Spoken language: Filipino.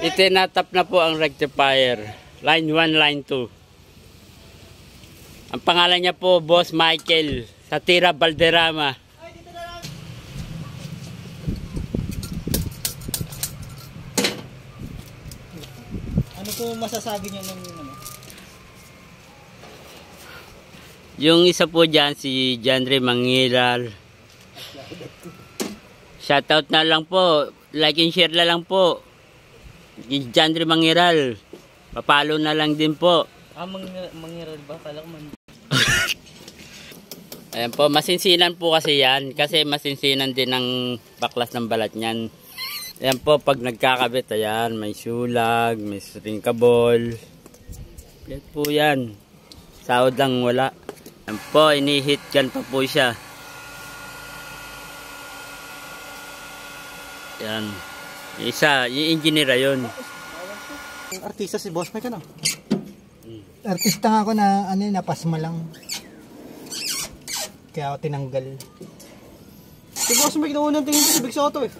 Itinatap na po ang rectifier. Line 1, line 2. Ang pangalan niya po, Boss Michael, sa Tira Valderrama. Ano po masasabi niyo ng ano? Yung isa po dyan, si Janry Mangiral. Shoutout na lang po. Like and share na lang po. Janry Mangiral. Papalo na lang din po. Mangiral ba? Kala ko man. Ayan po, masinsinan po kasi yan. Kasi masinsinan din ang baklas ng balat niyan. Ayan po, pag nagkakabit, ayan, may sulag, may stringkabol. Yan po yan. Sahod lang wala. Ayan po, ini-hit gun pa po siya. Yan. Isa, yung engineer yun. Artista si Boss Mike ano? Artista nga ako na ano, napasma lang. Kaya ako tinanggal. Si Boss Mike na unang tingin ko si Big Soto eh.